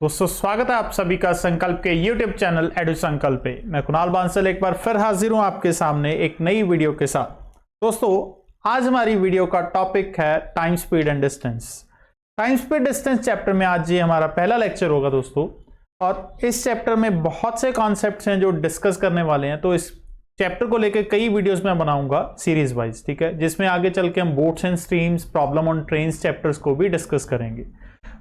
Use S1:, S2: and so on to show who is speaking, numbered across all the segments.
S1: दोस्तों स्वागत है आप सभी का संकल्प के YouTube चैनल एडु संकल्प पे। मैं कुणाल बांसल एक बार फिर हाजिर हूं आपके सामने एक नई वीडियो के साथ। दोस्तों आज हमारी वीडियो का टॉपिक है time speed and distance. Time speed distance chapter में आज ये हमारा पहला लेक्चर होगा दोस्तों, और इस चैप्टर में बहुत से कॉन्सेप्ट्स हैं जो डिस्कस करने वाले हैं। तो इस चैप्टर को लेकर कई वीडियोस में बनाऊंगा सीरीज वाइज, ठीक है, जिसमें आगे चल के हम boats and streams, problem on trains chapters को भी डिस्कस करेंगे।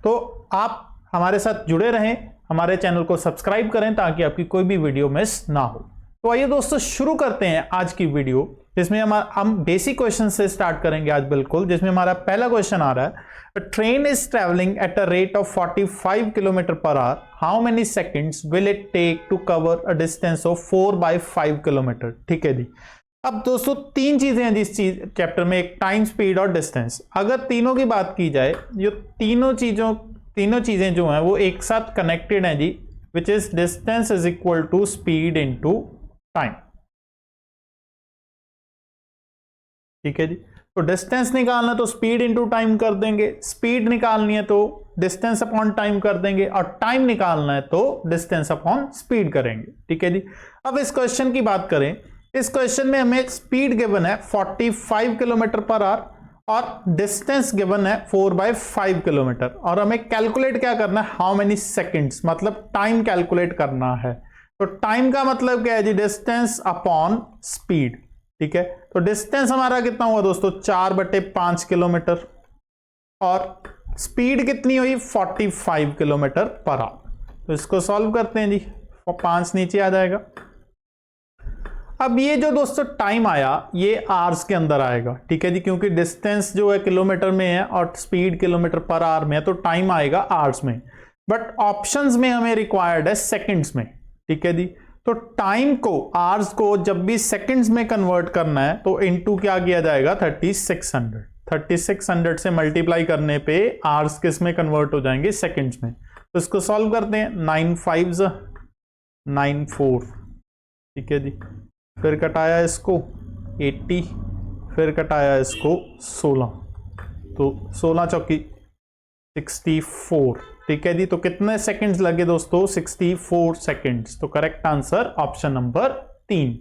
S1: तो आप हमारे साथ जुड़े रहें, हमारे चैनल को सब्सक्राइब करें ताकि आपकी कोई भी वीडियो मिस ना हो। तो आइए दोस्तों शुरू करते हैं आज की वीडियो, जिसमें हम बेसिक क्वेश्चन से स्टार्ट करेंगे आज बिल्कुल। जिसमें हमारा पहला क्वेश्चन आ रहा है, train is travelling at a rate of 45 kilometre per hour, how many seconds will it take to cover a distance of 4/5 kilometre. ठीक है जी। अब दोस्तों तीन चीजें हैं जिस चैप्टर में, एक टाइम, स्पीड और डिस्टेंस। अगर तीनों की बात की जाए, ये तीनों चीजें जो हैं वो एक साथ कनेक्टेड हैं जी, which is distance is equal to speed into time. ठीक है जी। तो डिस्टेंस निकालना तो स्पीड इनटू टाइम कर देंगे, स्पीड निकालनी है तो डिस्टेंस अपॉन टाइम कर देंगे, और टाइम निकालना है तो डिस्टेंस अपॉन स्पीड करेंगे। ठीक है जी। अब इस क्वेश्चन की बात करें, इस क्वेश्चन में हमें स्पीड गिवन है 45 किलोमीटर पर आवर और डिस्टेंस गिवन है 4/5 किलोमीटर, और हमें कैलकुलेट क्या करना है, हाउ मेनी सेकंड्स, मतलब टाइम कैलकुलेट करना है। तो टाइम का मतलब क्या है जी, डिस्टेंस अपॉन स्पीड। ठीक है। तो डिस्टेंस हमारा कितना हुआ दोस्तों, 4/5 किलोमीटर, और स्पीड कितनी हुई 45 किलोमीटर पर आवर। तो इसको सॉल्व करते हैं जी, और 5 नीचे आ जाएगा। अब ये जो दोस्तों टाइम आया ये आवर्स के अंदर आएगा। ठीक है जी, क्योंकि डिस्टेंस जो है किलोमीटर में है और स्पीड किलोमीटर पर आवर में है, तो टाइम आएगा आवर्स में। बट ऑप्शंस में हमें रिक्वायर्ड है सेकंड्स में। ठीक है जी। तो टाइम को, आवर्स को जब भी सेकंड्स में कन्वर्ट करना है तो इनटू क्या किया जाएगा, 3600 से मल्टीप्लाई करने पे आवर्स किस में कन्वर्ट हो जाएंगे, सेकंड्स में। तो इसको सॉल्व करते हैं, 9 5 94। ठीक है जी। फिर कटाया इसको 80, फिर कटाया इसको 16, तो 16 चौकी 64। ठीक है जी। तो कितने सेकंड्स लगे दोस्तों, 64 सेकंड्स। तो करेक्ट आंसर ऑप्शन नंबर 3।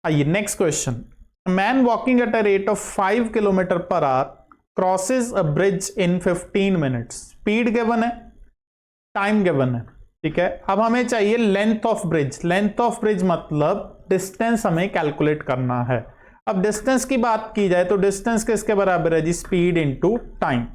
S1: आइए next question, man walking eight a rate of 5 kilometre per our crosses a bridge in 15 minutes. Speed given है, टाइम गिवन है। ठीक है। अब हमें चाहिए length of bridge. Length of bridge मतलब डिस्टेंस हमें कैलकुलेट करना है। अब डिस्टेंस की बात की जाए तो डिस्टेंस किसके बराबर है जी, स्पीड इनटू टाइम।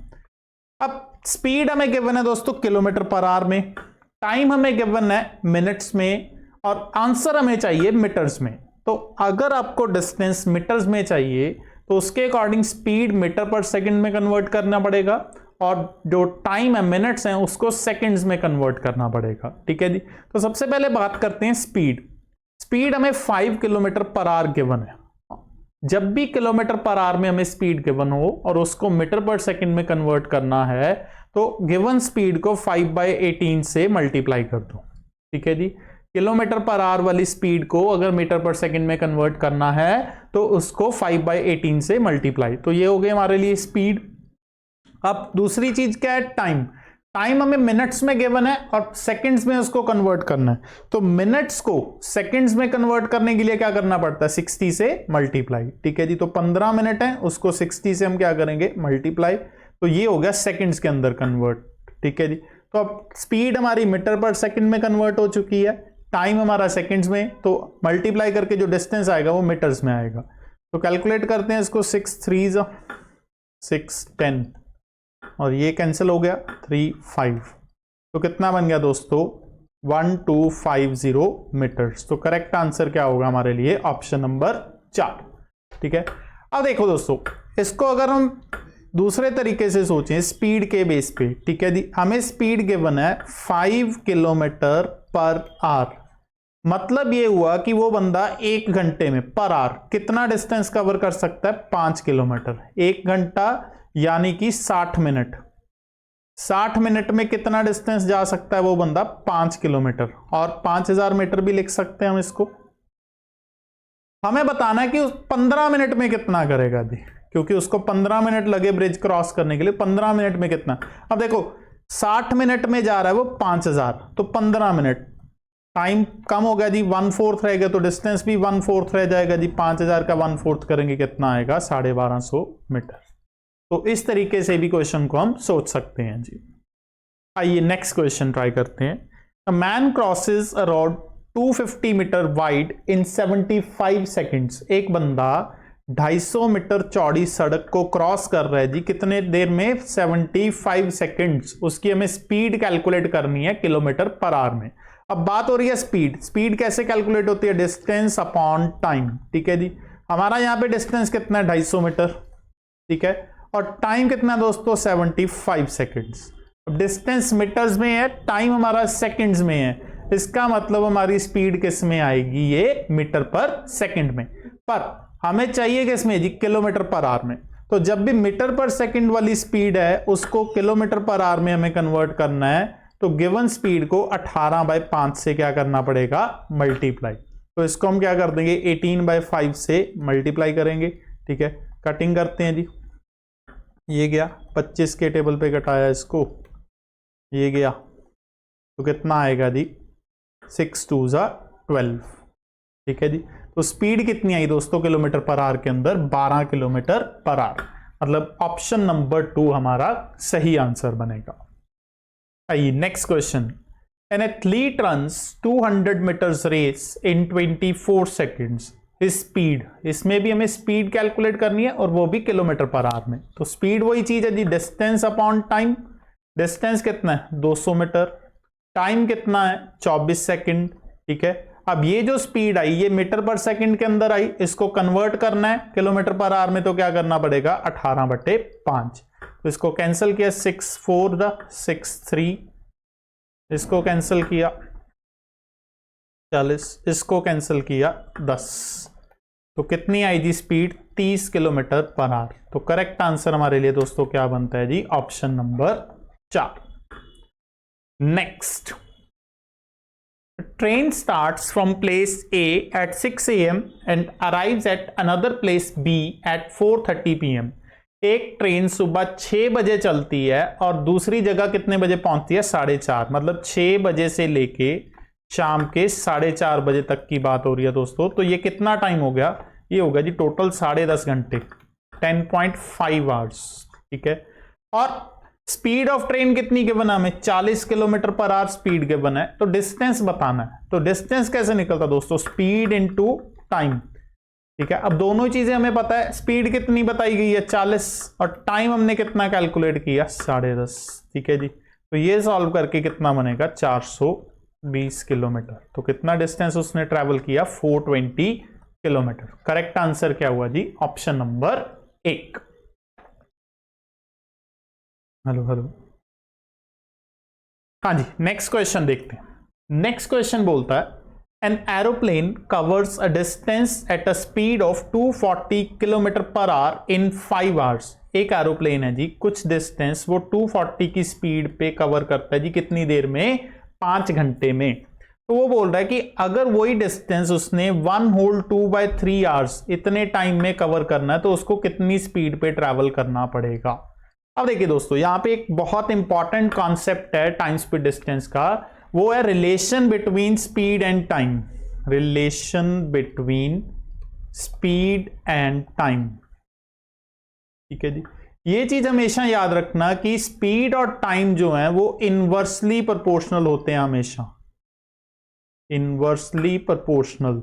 S1: अब स्पीड हमें गिवन है दोस्तों किलोमीटर पर आवर में, टाइम हमें गिवन है मिनट्स में, और आंसर हमें चाहिए मीटर्स में। तो अगर आपको डिस्टेंस मीटर्स में चाहिए तो उसके अकॉर्डिंग स्पीड मीटर पर सेकंड में कन्वर्ट करना पड़ेगा, और जो टाइम है मिनट्स हैं उसको सेकंड्स में कन्वर्ट करना पड़ेगा। ठीक है जी। तो सबसे पहले बात करते हैं स्पीड। स्पीड हमें 5 किलोमीटर पर आवर गिवन है। जब भी किलोमीटर पर आवर में हमें स्पीड गिवन हो और उसको मीटर पर सेकंड में कन्वर्ट करना है, तो गिवन स्पीड को 5/18 से मल्टीप्लाई कर दो। ठीक है जी। किलोमीटर पर आवर वाली स्पीड को अगर मीटर पर सेकंड में कन्वर्ट करना है तो उसको 5/18 से मल्टीप्लाई। तो ये हो गई हमारे लिए स्पीड। अब दूसरी चीज क्या है, टाइम। टाइम हमें मिनट्स में गिवन है और सेकंड्स में उसको कन्वर्ट करना है। तो मिनट्स को सेकंड्स में कन्वर्ट करने के लिए क्या करना पड़ता है, 60 से मल्टीप्लाई। ठीक है जी। तो 15 मिनट है, उसको 60 से हम क्या करेंगे, मल्टीप्लाई। तो ये हो गया सेकंड्स के अंदर कन्वर्ट। ठीक है जी। तो अब स्पीड हमारी मीटर पर सेकंड में कन्वर्ट हो चुकी है, टाइम हमारा सेकंड्स में, तो मल्टीप्लाई करके जो डिस्टेंस आएगा वो मीटर्स में आएगा। तो कैलकुलेट करते हैं इसको, 6 3 6 10, और ये कैंसिल हो गया, 3 5। तो कितना बन गया दोस्तों, 1250 मीटर्स। तो करेक्ट आंसर क्या होगा हमारे लिए, ऑप्शन नंबर 4। ठीक है। अब देखो दोस्तों, इसको अगर हम दूसरे तरीके से सोचें स्पीड के बेस पे। ठीक है जी। हमें स्पीड गिवन है 5 किलोमीटर पर आवर, मतलब ये हुआ कि वो बंदा 1 घंटे में पर आवर कितना डिस्टेंस कवर कर सकता है, 5 किलोमीटर। 1 घंटा यानी कि 60 मिनट। 60 मिनट में कितना डिस्टेंस जा सकता है वो बंदा, 5 किलोमीटर, और 5000 मीटर भी लिख सकते हैं हम इसको। हमें बताना है कि उस 15 मिनट में कितना करेगा जी, क्योंकि उसको 15 मिनट लगे ब्रिज क्रॉस करने के लिए। 15 मिनट में कितना, अब देखो 60 मिनट में जा रहा है वो 5000, तो 15 मिनट, टाइम कम हो गया जी, 1/4 रहेगा तो डिस्टेंस भी 1/4 रह जाएगा जी। 5000 का 1/4 करेंगे कितना आएगा, 1250 मीटर। तो इस तरीके से भी क्वेश्चन को हम सोच सकते हैं जी। आइए नेक्स्ट क्वेश्चन ट्राई करते हैं। A man crosses a road 250 metre wide in 75 seconds. एक बंदा 250 मीटर चौड़ी सड़क को क्रॉस कर रहा है जी, कितने देर में, 75 सेकेंड्स। उसकी हमें स्पीड कैलकुलेट करनी है किलोमीटर पर आवर में। अब बात हो रही है स्पीड। स्पीड कैसे कैलकुलेट होती है, डिस्टेंस अपॉन टाइम, ठीक है जी। हमारा यहां पे डिस्टेंस कितना है, 250 मीटर, ठीक है, और टाइम कितना है दोस्तों, 75 सेकेंड्स। अब डिस्टेंस मीटर्स में है, टाइम हमारा सेकेंड्स में है, इसका मतलब हमारी स्पीड किस में आएगी, ये मीटर पर सेकेंड में। पर हमें चाहिए किस में जी, किलोमीटर पर आवर में। तो जब भी मीटर पर सेकेंड वाली स्पीड है उसको किलोमीटर पर आवर में हमें कन्वर्ट करना है, तो गिवन स्पीड को 18/5 से क्या करना पड़ेगा, मल्टीप्लाई। तो इसको हम क्या कर देंगे, 18/5 से मल्टीप्लाई करेंगे, ठीक है। कटिंग करते हैं जी, ये गया 25 के टेबल पे कटाया इसको, ये गया, तो कितना आएगा जी, 6 2 12, ठीक है जी। तो स्पीड कितनी आई दोस्तों किलोमीटर पर आवर के अंदर, 12 किलोमीटर पर आवर। मतलब ऑप्शन नंबर 2 हमारा सही आंसर बनेगा। आइए next question. An athlete runs 200 metres race in 24 seconds. Speed, इसमें भी हमें स्पीड कैलकुलेट करनी है और वो भी किलोमीटर पर आवर में। तो स्पीड वही चीज है जी, डिस्टेंस अपॉन टाइम। डिस्टेंस कितना है, 200 मीटर, टाइम कितना है, 24 सेकेंड, ठीक है। अब ये जो स्पीड आई ये मीटर पर सेकंड के अंदर आई, इसको कन्वर्ट करना है किलोमीटर पर आवर में, तो क्या करना पड़ेगा, 18/5। तो इसको कैंसिल किया, 6 4 6 3, इसको कैंसिल किया 40, इसको कैंसिल किया 10, तो कितनी आई जी स्पीड, 30 किलोमीटर पर आवर। तो करेक्ट आंसर हमारे लिए दोस्तों क्या बनता है जी, option number 4। Next, train starts from place A at 6 AM and arrives at another place B at 4:30 PM। एक ट्रेन सुबह 6 बजे चलती है और दूसरी जगह कितने बजे पहुंचती है, 4:30। मतलब 6 बजे से लेके शाम के 4:30 बजे तक की बात हो रही है दोस्तों। तो ये कितना टाइम हो गया, ये होगा जी टोटल 10.5 घंटे, 10.5 आवर्स, ठीक है। और स्पीड ऑफ ट्रेन कितनी गिवन है हमें, 40 kilometre per our speed given है। तो डिस्टेंस बताना है, तो डिस्टेंस कैसे निकलता दोस्तों, स्पीड इनटू टाइम, ठीक है। अब दोनों चीजें हमें पता है, स्पीड कितनी बताई गई है 40 और टाइम हमने कितना कैलकुलेट किया 10.5, ठीक है जी। तो ये सॉल्व करके कितना बनेगा, 420 किलोमीटर। तो कितना डिस्टेंस उसने ट्रेवल किया, 420 किलोमीटर। करेक्ट आंसर क्या हुआ जी, ऑप्शन नंबर 1। हेलो हेलो, हाँ जी नेक्स्ट क्वेश्चन देखते हैं। नेक्स्ट क्वेश्चन बोलता है an aeroplane covers a distance at a speed of 240 kilometre per our in 5 hours. एक एरोप्लेन है जी, कुछ डिस्टेंस वो 240 की स्पीड पे कवर करता है जी, कितनी देर में, 5 घंटे में। तो वो बोल रहा है कि अगर वही डिस्टेंस उसने 1/2/3 आवर्स इतने टाइम में कवर करना है तो उसको कितनी स्पीड पे ट्रैवल करना पड़ेगा। अब देखिए दोस्तों, यहां पे एक बहुत इंपॉर्टेंट कॉन्सेप्ट है टाइम स्पीड डिस्टेंस का, वो है relation between speed and time. Relation between speed and time, ठीक है जी। ये चीज हमेशा याद रखना कि स्पीड और टाइम जो है वो इनवर्सली प्रोपोर्शनल होते हैं हमेशा, इनवर्सली प्रोपोर्शनल।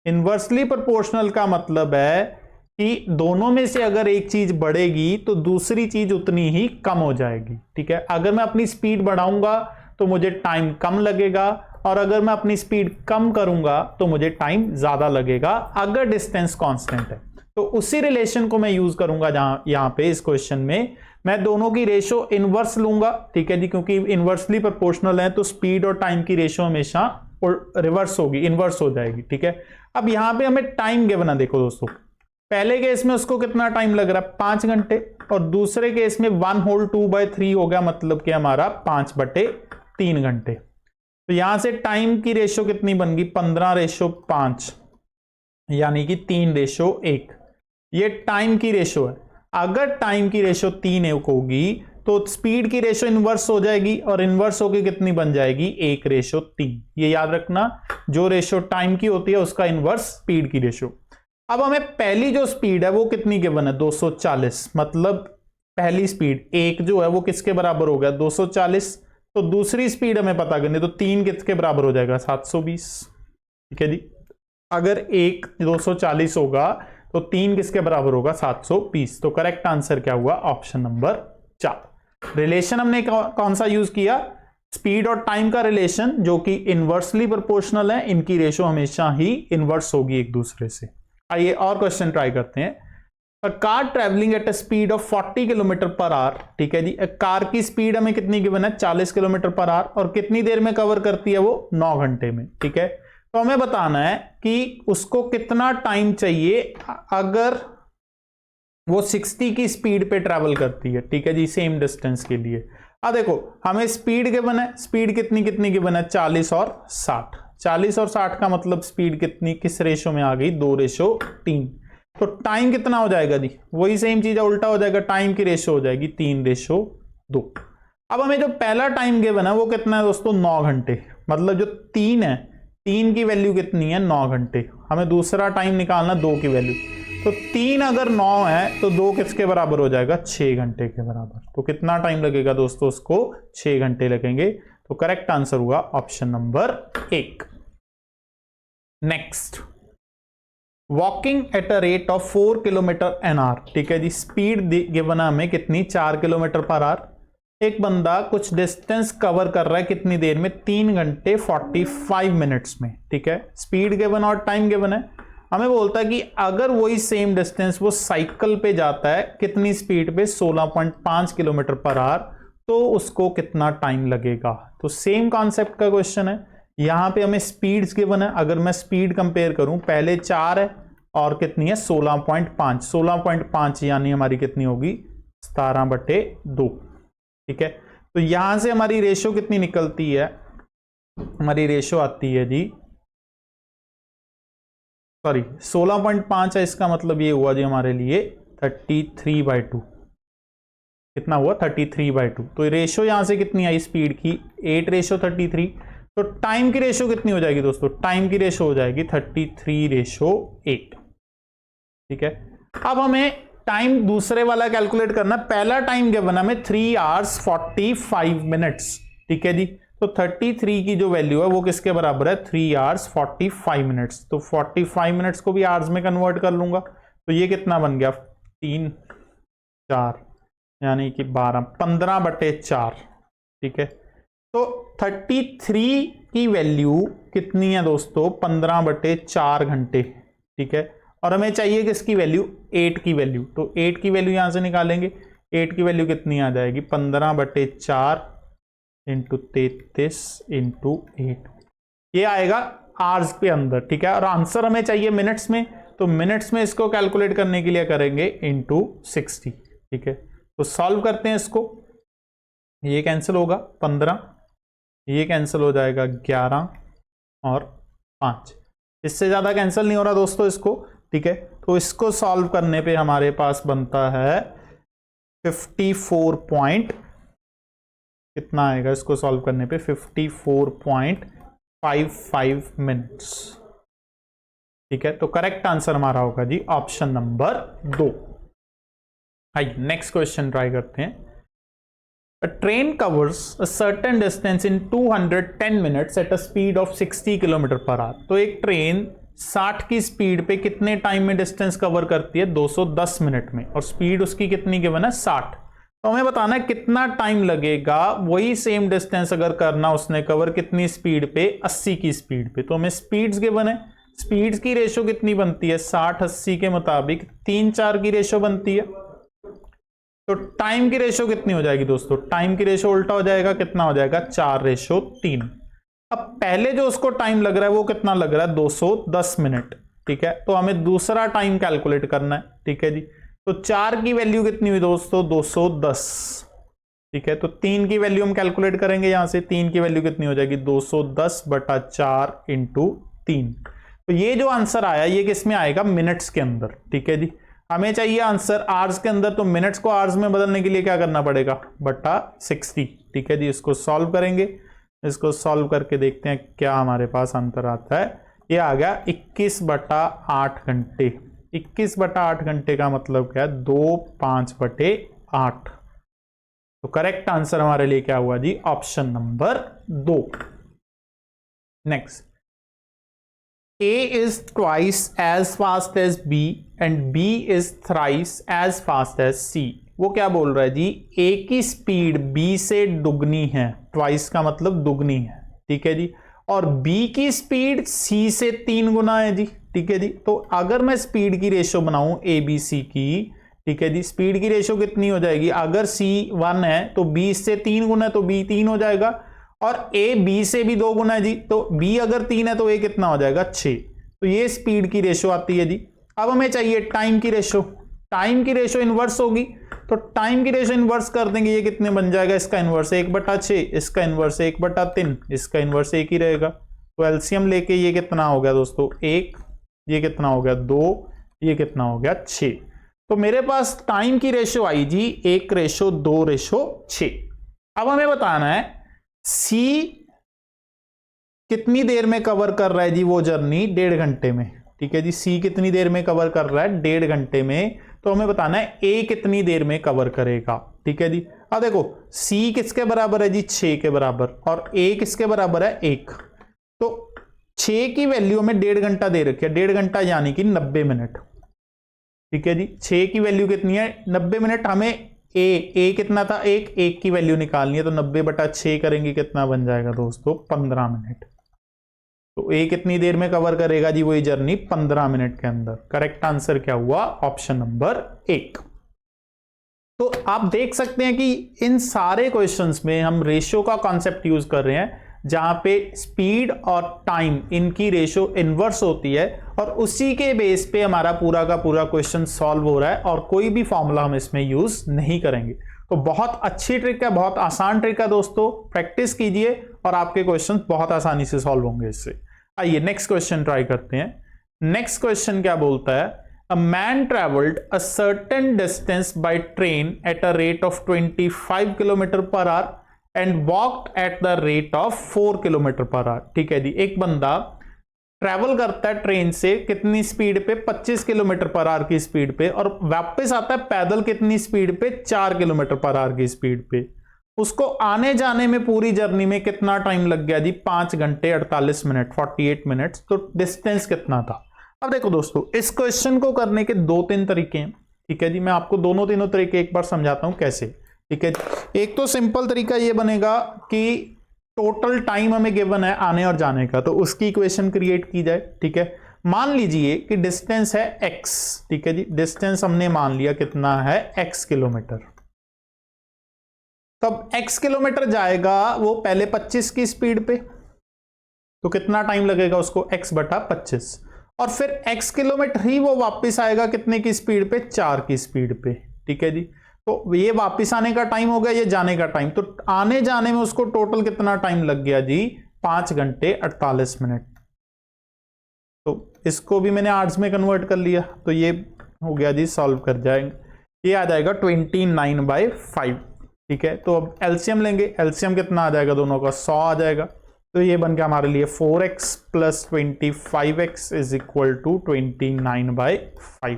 S1: इनवर्सली प्रोपोर्शनल का मतलब है कि दोनों में से अगर एक चीज बढ़ेगी तो दूसरी चीज उतनी ही कम हो जाएगी, ठीक है। अगर मैं अपनी स्पीड बढ़ाऊंगा तो मुझे टाइम कम लगेगा, और अगर मैं अपनी स्पीड कम करूंगा तो मुझे टाइम ज्यादा लगेगा, अगर डिस्टेंस कांस्टेंट है। तो उसी रिलेशन को मैं यूज करूंगा जहां यहां पे इस क्वेश्चन में मैं दोनों की रेशो इनवर्स लूंगा, ठीक है जी, क्योंकि इनवर्सली प्रोपोर्शनल है तो स्पीड और टाइम की रेशो हमेशा रिवर्स होगी, इनवर्स हो जाएगी, ठीक है। अब यहां पे हमें टाइम गिवन है, देखो दोस्तों, पहले केस में उसको कितना टाइम लग रहा है, 5 घंटे, और दूसरे केस में 1/2/3 हो गया, मतलब कि हमारा 5/3 घंटे। तो यहां से टाइम की रेशो कितनी बन गई, 15:5, यानी कि 3:1। ये टाइम की रेशो है। अगर टाइम की रेशो 3:1 होगी तो स्पीड की रेशो इनवर्स हो जाएगी और इनवर्स होके कितनी बन जाएगी 1:3। ये याद रखना, जो रेशो टाइम की होती है उसका इनवर्स स्पीड की रेशो। अब हमें पहली जो स्पीड है वो कितनी गिवन है 240, मतलब पहली स्पीड एक जो है वो किसके बराबर हो गया 240। तो दूसरी स्पीड हमें पता करनी, तो 3 किसके बराबर हो जाएगा 720। ठीक है जी, अगर एक 240 होगा तो 3 किसके बराबर होगा 720। तो करेक्ट आंसर क्या हुआ ऑप्शन नंबर 4। रिलेशन हमने कौन सा यूज किया, स्पीड और टाइम का रिलेशन, जो कि इनवर्सली प्रोपोर्शनल है, इनकी रेशो हमेशा ही इनवर्स होगी एक दूसरे से। आइए और क्वेश्चन ट्राई करते हैं। A car travelling at a speed of 40 kilometre per our, ठीक है जी, कार की स्पीड हमें कितनी गिवन है 40 किलोमीटर पर आवर, और कितनी देर में कवर करती है वो 9 घंटे में। ठीक है, तो हमें बताना है कि उसको कितना टाइम चाहिए अगर वो 60 की स्पीड पे ट्रेवल करती है। ठीक है जी, सेम डिस्टेंस के लिए। देखो हमें स्पीड गिवन है, स्पीड कितनी कितनी गिवन है 40 और 60। 40 और 60 का मतलब स्पीड कितनी किस रेशो में आ गई 2:3। तो टाइम कितना हो जाएगा जी, वही सेम चीज है, उल्टा हो जाएगा, टाइम की रेशो हो जाएगी 3:2। अब हमें जो पहला टाइम गिवन है वो कितना है दोस्तों 9 घंटे, मतलब जो 3 है 3 की वैल्यू कितनी है 9 घंटे। हमें दूसरा टाइम निकालना 2 की वैल्यू, तो 3 अगर 9 है तो 2 किसके बराबर हो जाएगा 6 घंटे के बराबर। तो कितना टाइम लगेगा दोस्तों, उसको 6 घंटे लगेंगे। तो करेक्ट आंसर हुआ option number 1। Next, walking eight a rate of 4 kilometre an hour. ठीक है जी, स्पीड गिवन है हमें कितनी 4 किलोमीटर पर आवर। एक बंदा कुछ डिस्टेंस कवर कर रहा है कितनी देर में 3 घंटे 45 मिनट्स में। ठीक है, स्पीड गिवन और टाइम गिवन है। हमें बोलता है कि अगर वही सेम डिस्टेंस वो साइकिल पे जाता है कितनी स्पीड पे 16.5 किलोमीटर पर आवर, तो उसको कितना टाइम लगेगा। तो सेम कॉन्सेप्ट का क्वेश्चन है, यहां पे हमें स्पीड्स गिवन है। अगर मैं स्पीड कंपेयर करूं, पहले 4 है और कितनी है 16.5, 16.5 यानी हमारी कितनी होगी 17/2। ठीक है, तो यहां से हमारी रेशो कितनी निकलती है, हमारी रेशो आती है जी, सॉरी 16.5 है, इसका मतलब ये हुआ जी हमारे लिए 33/2। कितना हुआ 33/2। तो रेशो यहां से कितनी आई स्पीड की 8:33। तो टाइम की रेशो कितनी हो जाएगी दोस्तों, टाइम की रेशो हो जाएगी 33:8। ठीक है, अब हमें टाइम दूसरे वाला कैलकुलेट करना। पहला टाइम क्या बना हमें 3 hours 45 minutes। ठीक है जी, तो 33 की जो वैल्यू है वो किसके बराबर है 3 hours 45 minutes। तो 45 मिनट्स को भी आवर्स में कन्वर्ट कर लूंगा, तो ये कितना बन गया 3 4 यानी कि 15/4। ठीक है, तो 33 की वैल्यू कितनी है दोस्तों 15/4 घंटे। ठीक है, और हमें चाहिए किसकी वैल्यू 8 की वैल्यू। तो 8 की वैल्यू यहां से निकालेंगे, 8 की वैल्यू कितनी आ जाएगी 15/4 इंटू 33 इंटू 8, ये आएगा आवर्स के अंदर। ठीक है, और आंसर हमें चाहिए मिनट्स में, तो मिनट्स में इसको कैलकुलेट करने के लिए करेंगे इंटू 60। ठीक है, तो सॉल्व करते हैं इसको, ये कैंसिल होगा 15, ये कैंसिल हो जाएगा 11 और 5, इससे ज्यादा कैंसिल नहीं हो रहा दोस्तों इसको। ठीक है, तो इसको सॉल्व करने पे हमारे पास बनता है 54 कितना आएगा, इसको सॉल्व करने पे 54.55 मिनट्स। ठीक है, तो करेक्ट आंसर हमारा होगा जी ऑप्शन नंबर 2। आइए नेक्स्ट क्वेश्चन ट्राई करते हैं। A train covers a certain distance in 210 minutes at a speed of 60 km per hour। तो एक ट्रेन 60 की स्पीड पे कितने टाइम में डिस्टेंस कवर करती है 210 मिनट में, और स्पीड उसकी कितनी गिवन है 60। तो हमें बताना है कितना टाइम लगेगा वही सेम डिस्टेंस अगर करना उसने कवर कितनी स्पीड पे 80 की स्पीड पे। तो हमें स्पीड्स गिवन है, स्पीड्स की रेशो कितनी बनती है 60-80 के मुताबिक 3-4 की रेशो बनती है। तो टाइम की रेशो कितनी हो जाएगी दोस्तों, टाइम की रेशो उल्टा हो जाएगा, कितना हो जाएगा 4:3। अब पहले जो उसको टाइम लग रहा है वो कितना लग रहा है 210 मिनट। ठीक है, तो हमें दूसरा टाइम कैलकुलेट करना है। ठीक है जी, तो 4 की वैल्यू कितनी हुई दोस्तों 210। ठीक है, तो 3 की वैल्यू हम कैलकुलेट करेंगे, यहां से 3 की वैल्यू कितनी हो जाएगी 210/4 इंटू 3। तो ये जो आंसर आया ये किस में आएगा मिनट्स के अंदर। ठीक है जी, हमें चाहिए आंसर आवर्स के अंदर, तो मिनट्स को आवर्स में बदलने के लिए क्या करना पड़ेगा, बटा 60। ठीक है जी, इसको सॉल्व करेंगे, इसको सॉल्व करके देखते हैं क्या हमारे पास आंसर आता है। ये आ गया 21/8 घंटे। 21/8 घंटे का मतलब क्या है, 2/5/8। तो करेक्ट आंसर हमारे लिए क्या हुआ जी, option number 2। Next, A is twice as fast as B and B is thrice as fast as C। वो क्या बोल रहा है जी, A की स्पीड B से दुगनी है, ट्वाइस का मतलब दुगनी है, ठीक है जी, और B की स्पीड C से 3 गुना है जी। ठीक है जी, तो अगर मैं स्पीड की रेशो बनाऊं ABC की, ठीक है जी, स्पीड की रेशो कितनी हो जाएगी, अगर C 1 है तो B इससे 3 गुना है तो B 3 हो जाएगा, और A B से भी 2 गुना है जी, तो B अगर 3 है तो A कितना हो जाएगा, 6। तो ये स्पीड की रेशो आती है जी। अब हमें चाहिए टाइम की रेशो। टाइम की रेशो इनवर्स होगी, तो टाइम की रेशो इनवर्स कर देंगे, ये कितने बन जाएगा, इसका इनवर्स 1/6, इसका इनवर्स 1/3, इसका इनवर्स 1 ही रहेगा। तो एलसीएम लेके ये कितना हो गया दोस्तों, 1, ये कितना हो गया 2, ये कितना हो गया 6। तो मेरे पास टाइम की रेशो आई जी 1:2:6। अब हमें बताना है C कितनी देर में कवर कर रहा है जी वो जर्नी, 1.5 घंटे में। ठीक है जी, C कितनी देर में कवर कर रहा है, 1.5 घंटे में। तो हमें बताना है A कितनी देर में कवर करेगा। ठीक है जी, अब देखो C किसके बराबर है जी, 6 के बराबर, और A किसके बराबर है, 1। तो 6 की वैल्यू में 1.5 घंटा दे रखी है, 1.5 घंटा यानी कि 90 मिनट। ठीक है जी, 6 की वैल्यू कितनी है, 90 मिनट। हमें A कितना था, 1 की वैल्यू निकालनी है, तो 90/6 करेंगे, कितना बन जाएगा दोस्तों, 15 मिनट। तो A कितनी देर में कवर करेगा जी वो जर्नी, 15 मिनट के अंदर। करेक्ट आंसर क्या हुआ, ऑप्शन नंबर 1। तो आप देख सकते हैं कि इन सारे क्वेश्चंस में हम रेशियो का कॉन्सेप्ट यूज कर रहे हैं, जहां पे स्पीड और टाइम इनकी रेशियो इनवर्स होती है, और उसी के बेस पे हमारा पूरा का पूरा क्वेश्चन सॉल्व हो रहा है, और कोई भी फॉर्मूला हम इसमें यूज नहीं करेंगे। तो बहुत अच्छी ट्रिक है, बहुत आसान ट्रिक है दोस्तों, प्रैक्टिस कीजिए और आपके क्वेश्चन बहुत आसानी से सॉल्व होंगे इससे। आइए नेक्स्ट क्वेश्चन ट्राई करते हैं। नेक्स्ट क्वेश्चन क्या बोलता है, a man travelled a certain distance by train eight a rate of 25 kilometre per hour and walked at the rate of 4 kilometre per our. ठीक है जी, एक बंदा ट्रैवल करता है ट्रेन से कितनी स्पीड पे, 25 किलोमीटर पर आवर की स्पीड पे, और वापस आता है पैदल कितनी स्पीड पे, 4 किलोमीटर पर आवर की स्पीड पे। उसको आने जाने में पूरी जर्नी में कितना टाइम लग गया जी, 5 घंटे 48 मिनट, 48 मिनट्स। तो डिस्टेंस कितना था। अब देखो दोस्तों, इस क्वेश्चन को करने के 2-3 तरीके हैं। ठीक है जी, मैं आपको दोनों तीनों तरीके एक बार समझाता हूं कैसे। ठीक है, एक तो सिंपल तरीका ये बनेगा कि टोटल टाइम हमें गिवन है आने और जाने का, तो उसकी इक्वेशन क्रिएट की जाए। ठीक है, मान लीजिए कि डिस्टेंस है x। ठीक है जी, डिस्टेंस हमने मान लिया कितना है, x किलोमीटर। तब x किलोमीटर जाएगा वो पहले 25 की स्पीड पे, तो कितना टाइम लगेगा उसको, x/25, और फिर x किलोमीटर ही वो वापस आएगा कितने की स्पीड पे, 4 की स्पीड पे। ठीक है जी, तो ये वापस आने का टाइम हो गया, ये जाने का टाइम। तो आने जाने में उसको टोटल कितना टाइम लग गया जी, 5 घंटे 48 मिनट। तो इसको भी मैंने आवर्स में कन्वर्ट कर लिया, तो ये हो गया जी, सॉल्व कर जाएंगे, ये आ जाएगा 29/5। ठीक है, तो अब एलसीएम लेंगे, एलसीएम कितना आ जाएगा दोनों का, 100 आ जाएगा। तो ये बन गया हमारे लिए 4x + 25x = 29/5।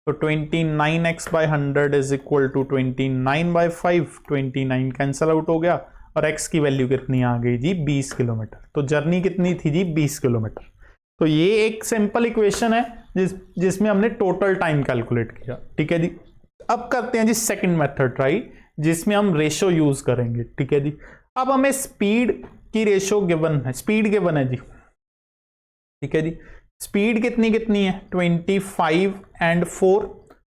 S1: तो 29x/100 = 29/5। 29 कैंसल आउट हो गया, और x की वैल्यू कितनी आ गई जी, 20 किलोमीटर। तो जर्नी कितनी थी जी, 20 किलोमीटर। तो ये एक सिंपल इक्वेशन है जिसमें हमने टोटल टाइम कैलकुलेट किया। ठीक है जी, अब करते हैं जी सेकंड मेथड ट्राई, जिसमें हम रेशो यूज करेंगे। ठीक है जी, अब हमें स्पीड की रेशो गिवन है, स्पीड गिवन है जी। ठीक है जी, स्पीड कितनी कितनी है, 25 और 4।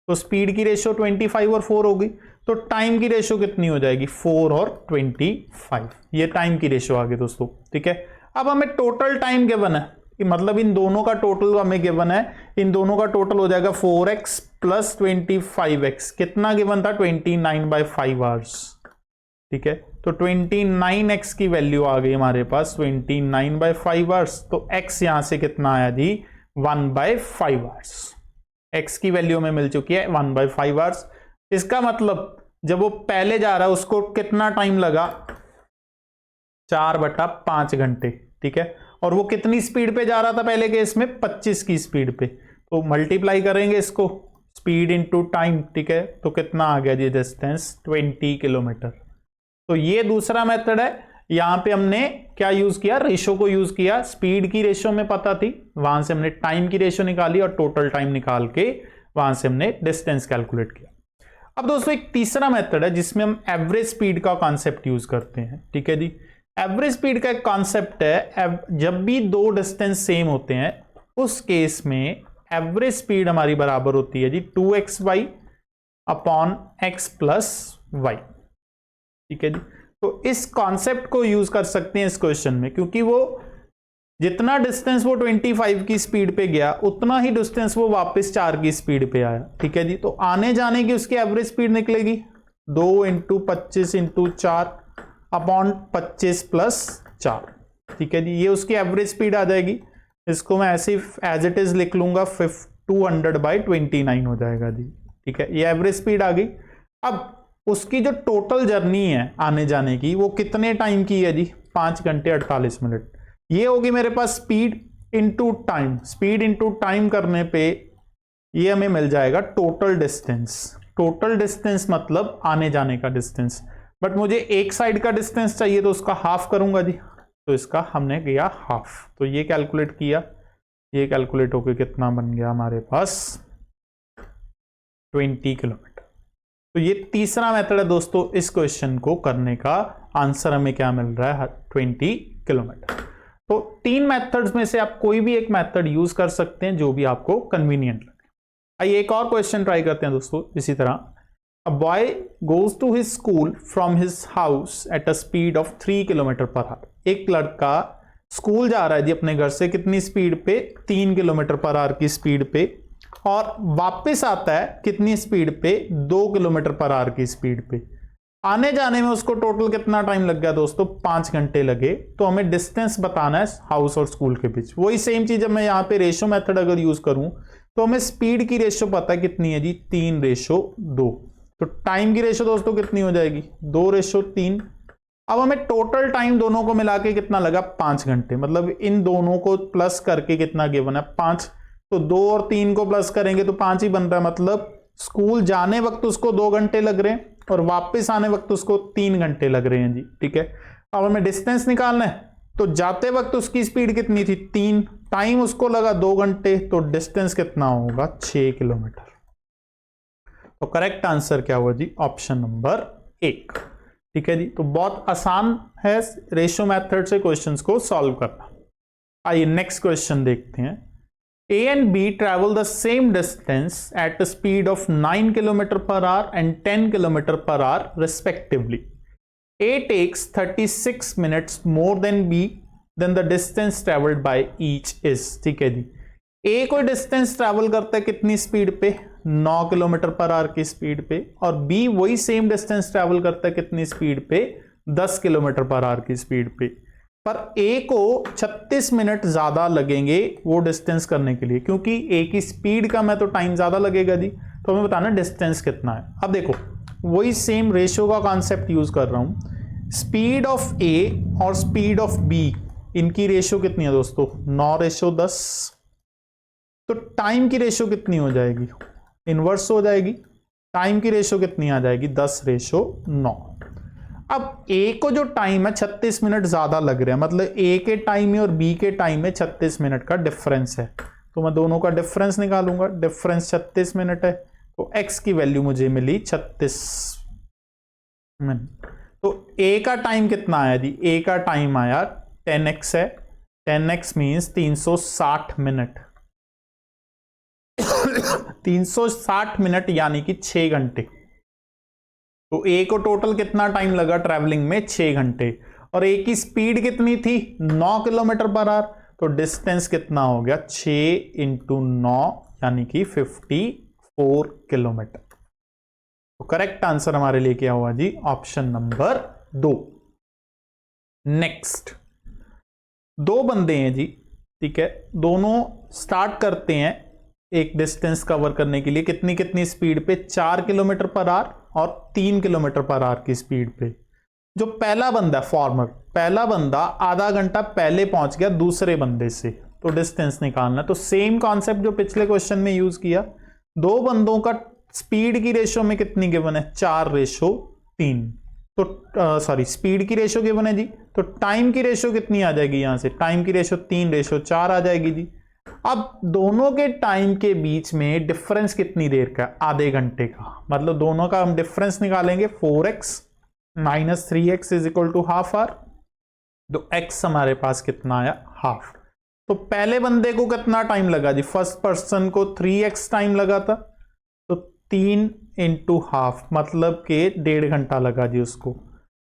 S1: तो स्पीड की रेशो 25 और 4 होगी, तो टाइम की रेशो कितनी हो जाएगी, 4 और 25। ये टाइम की रेशो आ गई दोस्तों। ठीक है, अब हमें टोटल टाइम गिवन है, कि मतलब इन दोनों का टोटल हमें गिवन है, इन दोनों का टोटल हो जाएगा 4x + 25x। कितना गिवन था, 29/5 आवर्स। ठीक है, तो 29x की वैल्यू आ गई हमारे पास 29/5 आवर्स। तो x यहां से कितना आया जी, 1/5 आवर्स। एक्स की वैल्यू हमें मिल चुकी है 1/5 आवर्स। इसका मतलब जब वो पहले जा रहा है उसको कितना टाइम लगा, 4/5 घंटे, ठीक है। और वो कितनी स्पीड पे जा रहा था पहले केस में, 25 की स्पीड पे, तो मल्टीप्लाई करेंगे इसको स्पीड इनटू टाइम, ठीक है। तो कितना आ गया जी डिस्टेंस, 20 किलोमीटर। तो ये दूसरा मेथड है। यहां पे हमने क्या यूज किया, रेशो को यूज किया। स्पीड की रेशो में पता थी, वहां से हमने टाइम की रेशो निकाली और टोटल टाइम निकाल के वहां से हमने डिस्टेंस कैलकुलेट किया। अब दोस्तों एक तीसरा मेथड है जिसमें हम एवरेज स्पीड का कॉन्सेप्ट यूज करते हैं, ठीक है जी। एवरेज स्पीड का एक कॉन्सेप्ट है, जब भी दो डिस्टेंस सेम होते हैं उस केस में एवरेज स्पीड हमारी बराबर होती है जी 2xy upon x plus y, ठीक है जी। तो इस कॉन्सेप्ट को यूज कर सकते हैं इस क्वेश्चन में, क्योंकि वो जितना डिस्टेंस वो 25 की स्पीड पे गया उतना ही डिस्टेंस वो वापस 4 की स्पीड पे आया, ठीक है जी। तो आने जाने की उसकी एवरेज स्पीड निकलेगी 2 × 25 × 4 अपॉन 25 प्लस 4, ठीक है जी। ये उसकी एवरेज स्पीड आ जाएगी। इसको मैं ऐसे एज इट इज लिख लूंगा 200/29 हो जाएगा जी, ठीक है। ये एवरेज स्पीड आ गई। अब उसकी जो टोटल जर्नी है आने जाने की वो कितने टाइम की है जी, 5 घंटे 48 मिनट। ये होगी मेरे पास speed into time. Speed into time करने पे ये हमें मिल जाएगा टोटल डिस्टेंस। टोटल डिस्टेंस मतलब आने जाने का डिस्टेंस, बट मुझे एक साइड का डिस्टेंस चाहिए तो उसका हाफ करूंगा जी। तो इसका हमने किया हाफ, तो ये कैलकुलेट किया, ये कैलकुलेट होकर कितना बन गया हमारे पास 20 किलोमीटर। तो ये तीसरा मेथड है दोस्तों इस क्वेश्चन को करने का। आंसर हमें क्या मिल रहा है, 20 किलोमीटर। तो 3 मेथड्स में से आप कोई भी एक मेथड यूज कर सकते हैं जो भी आपको कन्वीनियंट लगे। आइए एक और क्वेश्चन ट्राई करते हैं दोस्तों इसी तरह। A boy goes to his school from his house at a speed of 3 km/h। एक लड़का स्कूल जा रहा है जी अपने घर से कितनी स्पीड पे, 3 km/h की स्पीड पे, और वापस आता है कितनी स्पीड पे, 2 km/h की स्पीड पे। आने जाने में उसको टोटल कितना टाइम लग गया दोस्तों, 5 घंटे लगे। तो हमें डिस्टेंस बताना है हाउस और स्कूल के बीच। वही सेम चीज है, मैं यहाँ पे रेशो मेथड अगर यूज करूं तो हमें स्पीड की रेशो पता है कितनी है जी, 3:2। तो टाइम की रेशो दोस्तों कितनी हो जाएगी, 2:3। अब हमें टोटल टाइम दोनों को मिला के कितना लगा, 5 घंटे। मतलब इन दोनों को प्लस करके कितना गिवन है, 5। तो 2 और 3 को प्लस करेंगे तो 5 ही बन रहा है। मतलब स्कूल जाने वक्त उसको 2 घंटे लग रहे हैं और वापस आने वक्त उसको 3 घंटे लग रहे हैं जी, ठीक है। अब हमें डिस्टेंस निकालना है, तो जाते वक्त उसकी स्पीड कितनी थी, 3, टाइम उसको लगा 2 घंटे, तो डिस्टेंस कितना होगा, 6 किलोमीटर। तो करेक्ट आंसर क्या हुआ जी, ऑप्शन नंबर 1, ठीक है जी। तो बहुत आसान है रेशियो मेथड से क्वेश्चंस को सॉल्व करना। आइए नेक्स्ट क्वेश्चन देखते हैं। A and B travel the same distance at a speed of 9 km/h and 10 km/h respectively. A takes 36 minutes more than B, then the distance traveled by each is, ठीक है जी। A कोई distance travel करता है कितनी speed पे, 9 km/h की speed पे, और B वही सेम डिस्टेंस ट्रैवल करता है कितनी स्पीड पे, 10 km/h की स्पीड पे। पर A को 36 मिनट ज्यादा लगेंगे वो डिस्टेंस करने के लिए, क्योंकि A की स्पीड कम है तो टाइम ज्यादा लगेगा जी। तो हमें बताना डिस्टेंस कितना है। अब देखो वही सेम रेशियो का कॉन्सेप्ट यूज कर रहा हूं। स्पीड ऑफ A और स्पीड ऑफ B, इनकी रेशियो कितनी है दोस्तों, 9:10। तो टाइम की रेशियो कितनी हो जाएगी, इनवर्स हो जाएगी। टाइम की रेशियो कितनी आ जाएगी, 10:9। अब ए को जो टाइम है 36 मिनट ज्यादा लग रहा है, मतलब ए के टाइम में और बी के टाइम में 36 मिनट का डिफरेंस है। तो मैं दोनों का डिफरेंस निकालूंगा, डिफरेंस 36 मिनट है, तो एक्स की वैल्यू मुझे मिली 36 मिनट। तो ए का टाइम कितना आया जी, ए का टाइम आया 10x है, 10x मीन्स 360 मिनट 360 मिनट यानी कि 6 घंटे। तो ए को टोटल कितना टाइम लगा ट्रैवलिंग में, 6 घंटे। और ए की स्पीड कितनी थी, 9 km/h। तो डिस्टेंस कितना हो गया, 6 × 9 यानी कि 54 किलोमीटर। तो करेक्ट आंसर हमारे लिए क्या हुआ जी, ऑप्शन नंबर 2। नेक्स्ट, 2 बंदे हैं जी, ठीक है। दोनों स्टार्ट करते हैं एक डिस्टेंस कवर करने के लिए कितनी कितनी स्पीड पे, 4 किलोमीटर पर आवर और 3 किलोमीटर पर आवर की स्पीड पे। जो पहला बंदा फॉर्मर, पहला बंदा आधा घंटा पहले पहुंच गया दूसरे बंदे से, तो डिस्टेंस निकालना। तो सेम कॉन्सेप्ट जो पिछले क्वेश्चन में यूज किया, दो बंदों का स्पीड की रेशो में कितनी गिवन है, 4:3। तो सॉरी स्पीड की रेशो गिवन है जी, तो टाइम की रेशो कितनी आ जाएगी यहां से, टाइम की रेशो 3:4 आ जाएगी जी। अब दोनों के टाइम के बीच में डिफरेंस कितनी देर का, आधे घंटे का, मतलब दोनों का हम डिफरेंस निकालेंगे 4x - 3x = ½ आवर। तो x हमारे पास कितना आया, हाफ। तो पहले बंदे को कितना टाइम लगा जी, फर्स्ट पर्सन को 3x टाइम लगा था, तो 3 × ½ मतलब के 1.5 घंटा लगा जी उसको।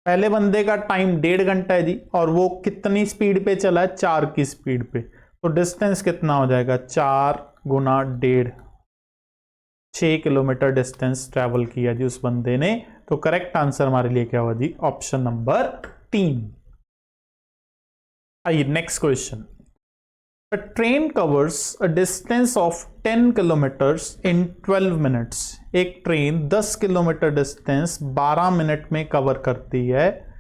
S1: पहले बंदे का टाइम 1.5 घंटा है जी, और वो कितनी स्पीड पे चला है, 4 की स्पीड पे। तो डिस्टेंस कितना हो जाएगा, 4 × 1.5, 6 किलोमीटर डिस्टेंस ट्रेवल किया जी उस बंदे ने। तो करेक्ट आंसर हमारे लिए क्या हुआ जी, ऑप्शन नंबर 3। आइए next question. A train covers a distance of 10 kilometers in 12 minutes. एक ट्रेन 10 किलोमीटर डिस्टेंस 12 मिनट में कवर करती है।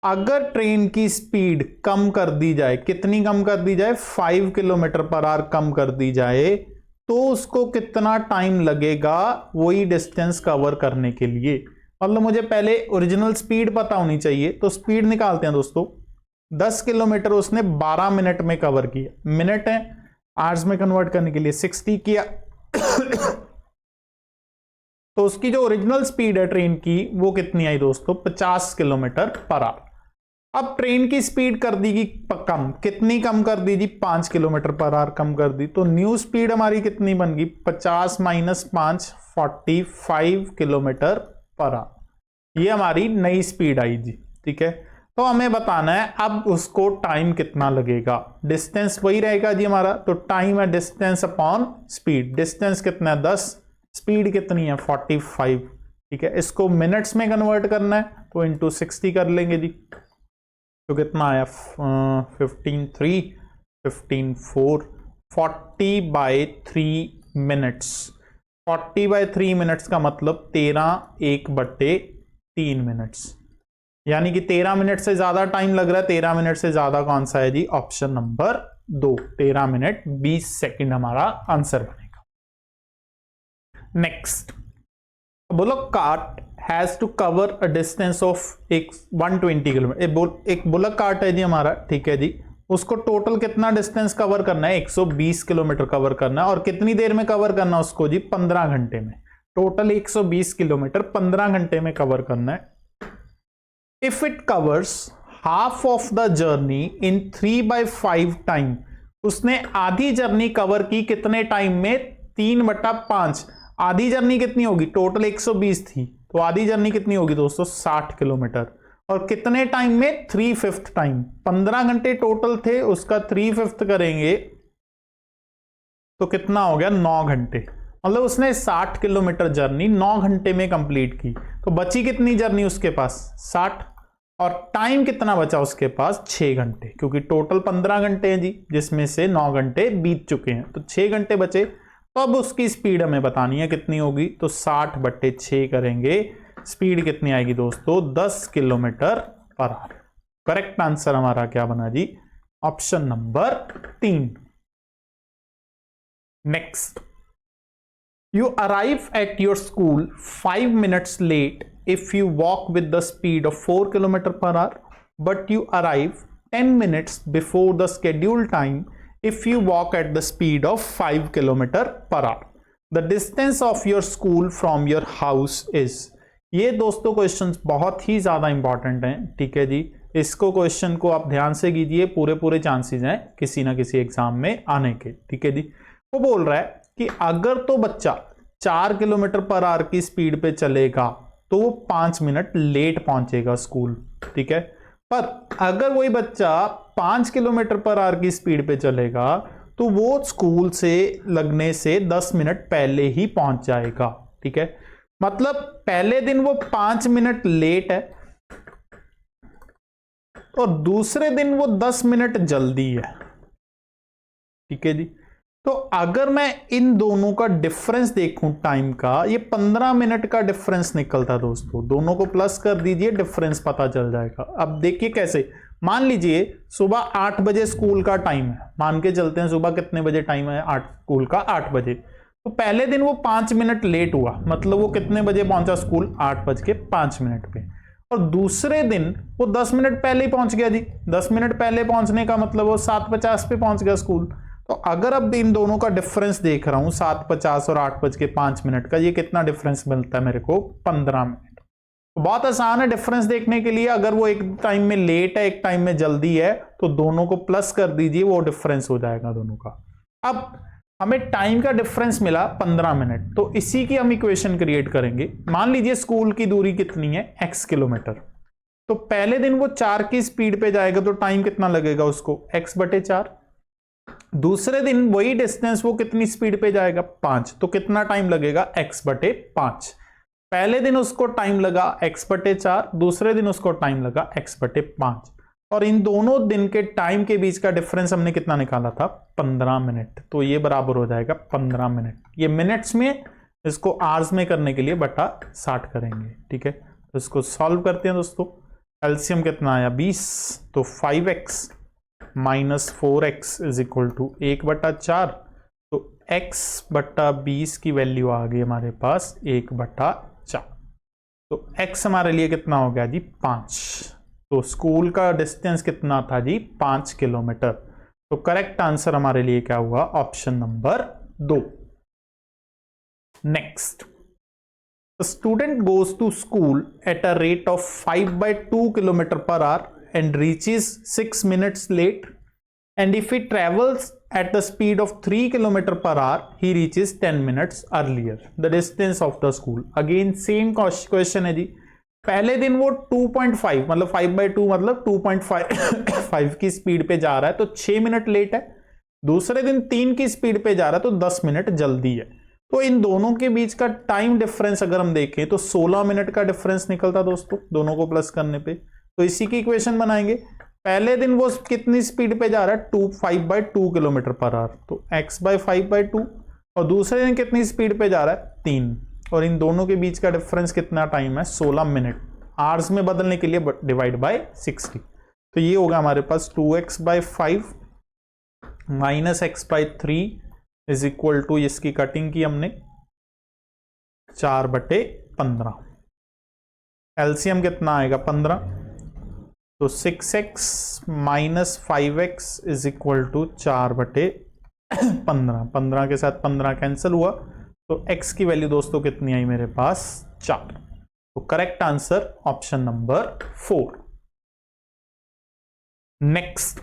S1: अगर ट्रेन की स्पीड कम कर दी जाए, कितनी कम कर दी जाए, 5 किलोमीटर पर आवर कम कर दी जाए, तो उसको कितना टाइम लगेगा वही डिस्टेंस कवर करने के लिए। मतलब मुझे पहले ओरिजिनल स्पीड पता होनी चाहिए, तो स्पीड निकालते हैं दोस्तों। 10 किलोमीटर उसने 12 मिनट में कवर किया, मिनट है, आवर्स में कन्वर्ट करने के लिए 60 किया तो उसकी जो ओरिजिनल स्पीड है ट्रेन की वो कितनी आई दोस्तों, 50 किलोमीटर पर आवर। अब ट्रेन की स्पीड कर दी कम, कितनी कम कर दी जी, 5 किलोमीटर पर आवर कम कर दी। तो न्यू स्पीड हमारी कितनी बन गई, 50 - 5 45 किलोमीटर पर आवर। ये हमारी नई स्पीड आई जी, ठीक है। तो हमें बताना है अब उसको टाइम कितना लगेगा। डिस्टेंस वही रहेगा जी हमारा, तो टाइम है डिस्टेंस अपॉन स्पीड। डिस्टेंस कितना है 10, स्पीड कितनी है 45, ठीक है। इसको मिनट्स में कन्वर्ट करना है तो इंटू 60 कर लेंगे जी। तो कितना आया 15 3 15 4 40/3 मिनट्स। 40/3 मिनट्स का मतलब 13/1/3 मिनट्स, यानी कि 13 मिनट से ज्यादा टाइम लग रहा है। 13 मिनट से ज्यादा कौन सा है जी, ऑप्शन नंबर 2, 13 मिनट 20 सेकंड हमारा आंसर बनेगा। Next, bullock cart has to cover a distance of 120 kilometre. एक बुलक कार्ट है जी हमारा, ठीक है जी, उसको टोटल कितना डिस्टेंस कवर करना है, 120 किलोमीटर कवर करना है। और कितनी देर में कवर करना है उसको जी, 15 घंटे में। टोटल 120 किलोमीटर 15 घंटे में कवर करना है। If it covers half of the journey in 3/5 time, उसने आधी जर्नी कवर की कितने टाइम में, 3/5। आधी जर्नी कितनी होगी, टोटल 120 थी, तो आधी जर्नी कितनी होगी दोस्तों, 60 किलोमीटर। और कितने टाइम में, 3/5 टाइम। 15 घंटे टोटल थे, उसका 3/5 करेंगे तो कितना हो गया, 9 घंटे। मतलब उसने 60 किलोमीटर जर्नी 9 घंटे में कंप्लीट की। तो बची कितनी जर्नी उसके पास, 60, और टाइम कितना बचा उसके पास, 6 घंटे, क्योंकि टोटल 15 घंटे हैं जी, जिसमें से 9 घंटे बीत चुके हैं, तो 6 घंटे बचे। तो अब उसकी स्पीड हमें बतानी है कितनी होगी, तो 60/6 करेंगे, स्पीड कितनी आएगी दोस्तों, 10 kilometre per our. Correct answer हमारा क्या बना जी, option number 3। Next, you arrive at your school 5 minutes late if you walk with the speed of 4 km/h, but you arrive 10 minutes before the scheduled time if you walk at the speed of 5 km/h. The distance of your school from your house is। ये दोस्तों questions बहुत ही ज्यादा important हैं, ठीक है जी। इसको question को आप ध्यान से कीजिए, पूरे चांसेस हैं किसी ना किसी एग्जाम में आने के, ठीक है जी। वो बोल रहा है कि अगर तो बच्चा 4 किलोमीटर पर आवर की स्पीड पे चलेगा तो वो 5 मिनट लेट पहुंचेगा स्कूल, ठीक है। पर अगर वही बच्चा 5 किलोमीटर पर आवर की स्पीड पे चलेगा तो वो स्कूल से लगने से 10 मिनट पहले ही पहुंच जाएगा, ठीक है। मतलब पहले दिन वो 5 मिनट लेट है और दूसरे दिन वो 10 मिनट जल्दी है, ठीक है जी। तो अगर मैं इन दोनों का डिफरेंस देखूं टाइम का, ये 15 मिनट का डिफरेंस निकलता दोस्तों। दोनों को प्लस कर दीजिए, डिफरेंस पता चल जाएगा। अब देखिए कैसे, मान लीजिए सुबह 8 बजे स्कूल का टाइम है, मान के चलते हैं सुबह कितने बजे टाइम है, 8 स्कूल का 8 बजे। तो पहले दिन वो 5 मिनट लेट हुआ, मतलब वो कितने बजे पहुंचा स्कूल, 8:05 पे। और दूसरे दिन वो 10 मिनट पहले ही पहुंच गया जी। 10 मिनट पहले पहुंचने का मतलब वो 7:50 पे पहुंच गया स्कूल। तो अगर अब इन दोनों का डिफरेंस देख रहा हूं 7:50 और 8:05 का, ये कितना डिफरेंस मिलता है मेरे को, 15 मिनट। तो बहुत आसान है डिफरेंस देखने के लिए। अगर वो एक टाइम में लेट है, एक टाइम में जल्दी है, तो दोनों को प्लस कर दीजिए, वो डिफरेंस हो जाएगा दोनों का। अब हमें टाइम का डिफरेंस मिला 15 मिनट, तो इसी की हम इक्वेशन क्रिएट करेंगे। मान लीजिए स्कूल की दूरी कितनी है, x किलोमीटर। तो पहले दिन वो 4 की स्पीड पे जाएगा, तो टाइम कितना लगेगा उसको, x/4। दूसरे दिन वही डिस्टेंस वो कितनी स्पीड पे जाएगा, 5, तो कितना टाइम लगेगा, x/5। पहले दिन उसको टाइम लगा x/4, दूसरे दिन उसको टाइम लगा x/5। और इन दोनों दिन के टाइम के बीच का डिफरेंस हमने कितना निकाला था, 15 मिनट। तो ये बराबर हो जाएगा 15 मिनट। ये मिनट्स में, इसको आवर्स में करने के लिए बटा 60 करेंगे, ठीक है। तो इसको सॉल्व करते हैं दोस्तों। एलसीएम कितना आया, 20। तो 5x minus 4x is equal to 1/4। तो x/20 की वैल्यू आ गई हमारे पास 1/4। तो x हमारे लिए कितना हो गया जी, 5। तो स्कूल का डिस्टेंस कितना था जी, 5 किलोमीटर। तो करेक्ट आंसर हमारे लिए क्या हुआ, option number 2। Next, the student goes to school at a rate of 5/2 kilometre per hour and reaches 6 minutes late, and if he travels at the speed of 3 km per hour he reaches 10 minutes earlier the distance of the school। again same question है जी। पहले दिन वो 2.5 मतलब 5/2 मतलब 2.5 की speed पे जा रहा है, तो 6 मिनट लेट है। दूसरे दिन 3 की स्पीड पे जा रहा है, तो 10 मिनट जल्दी है। तो इन दोनों के बीच का टाइम डिफरेंस अगर हम देखें तो 16 मिनट का डिफरेंस निकलता दोस्तों, दोनों को प्लस करने पे। तो इसी की इक्वेशन बनाएंगे। पहले दिन वो कितनी स्पीड पे जा रहा है, 5/2 किलोमीटर पर आवर, तो x/5/2। और दूसरे दिन कितनी स्पीड पे जा रहा है, 3। और इन दोनों के बीच का डिफरेंस कितना टाइम है, 16 मिनट। आवर्स में बदलने के लिए डिवाइड बाय 60। तो ये होगा हमारे पास 2x/5 minus x/3 is equal to, इसकी कटिंग की हमने 4/15। एलसीएम कितना आएगा, 15। तो 6x minus 5x is equal to 4/15। 15 के साथ 15 कैंसिल हुआ, तो x की वैल्यू दोस्तों कितनी आई मेरे पास, 4। तो correct answer option number 4। Next,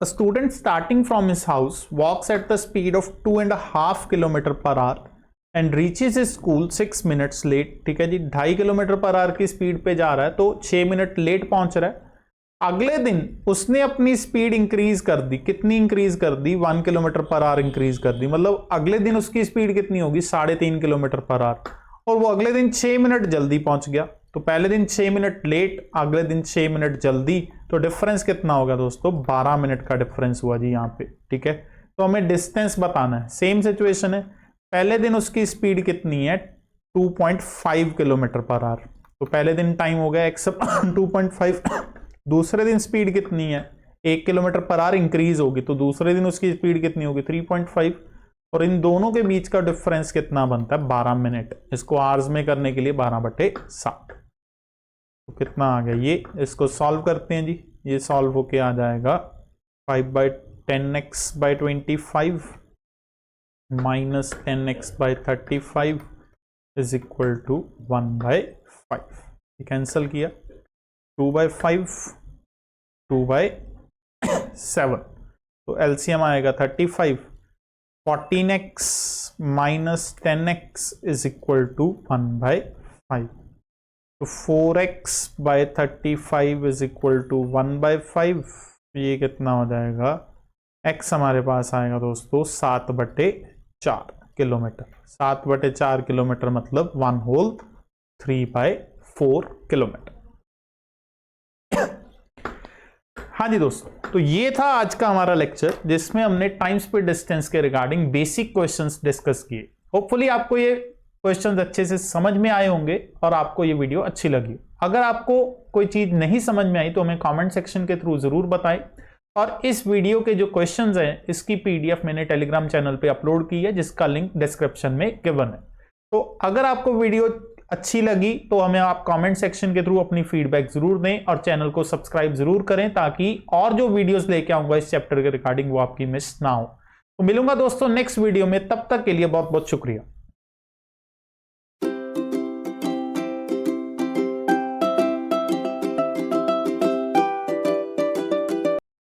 S1: a student starting from his house walks at the speed of 2.5 kilometre per hour and reaches school 6 minutes late. ठीक है जी, 2.5 किलोमीटर पर आवर की स्पीड पे जा रहा है, तो 6 मिनट लेट पहुंच रहा है। अगले दिन उसने अपनी स्पीड इंक्रीज कर दी, कितनी इंक्रीज कर दी, 1 किलोमीटर पर आवर इंक्रीज कर दी। मतलब अगले दिन उसकी स्पीड कितनी होगी, 3.5 किलोमीटर पर आवर। और वो अगले दिन 6 मिनट जल्दी पहुंच गया। तो पहले दिन 6 मिनट लेट, अगले दिन 6 मिनट जल्दी। तो डिफरेंस कितना होगा दोस्तों, 12 मिनट का डिफरेंस हुआ जी यहाँ पे। ठीक है, तो हमें डिस्टेंस बताना है। सेम सिचुएशन है, पहले दिन उसकी स्पीड कितनी है, 2.5 किलोमीटर पर आवर। तो पहले दिन टाइम हो गया x 2.5। दूसरे दिन स्पीड कितनी है, 1 किलोमीटर पर आवर इंक्रीज होगी, तो दूसरे दिन उसकी स्पीड कितनी होगी, 3.5। और इन दोनों के बीच का डिफरेंस कितना बनता है, 12 मिनट। इसको आवर्स में करने के लिए 12/7। तो कितना आ गया ये, इसको सॉल्व करते हैं जी। ये सॉल्व होके आ जाएगा 5/10x/25 minus 10x/35 is equal to 1/5। Cancel किया, 2/5 2/7। तो एलसीएम आएगा 35। 14x minus 10x is equal to 1/5। तो 4x/35 इज इक्वल टू 1/5। ये कितना हो जाएगा, x हमारे पास आएगा दोस्तों 7/4 किलोमीटर। 7/4 किलोमीटर मतलब 1/3/4 किलोमीटर। हाँ जी दोस्तों, तो ये था आज का हमारा लेक्चर जिसमें हमने टाइम स्पीड डिस्टेंस के रिगार्डिंग बेसिक क्वेश्चंस डिस्कस किए। होपफुली आपको ये क्वेश्चंस अच्छे से समझ में आए होंगे और आपको ये वीडियो अच्छी लगी। अगर आपको कोई चीज नहीं समझ में आई तो हमें कमेंट सेक्शन के थ्रू जरूर बताएं। और इस वीडियो के जो क्वेश्चंस हैं इसकी पीडीएफ मैंने टेलीग्राम चैनल पे अपलोड की है, जिसका लिंक डिस्क्रिप्शन में गिवन है। तो अगर आपको वीडियो अच्छी लगी तो हमें आप कमेंट सेक्शन के थ्रू अपनी फीडबैक जरूर दें और चैनल को सब्सक्राइब जरूर करें, ताकि और जो वीडियोस लेके आऊंगा इस चैप्टर के रिगार्डिंग वो आपकी मिस ना हो। तो मिलूंगा दोस्तों नेक्स्ट वीडियो में, तब तक के लिए बहुत बहुत शुक्रिया।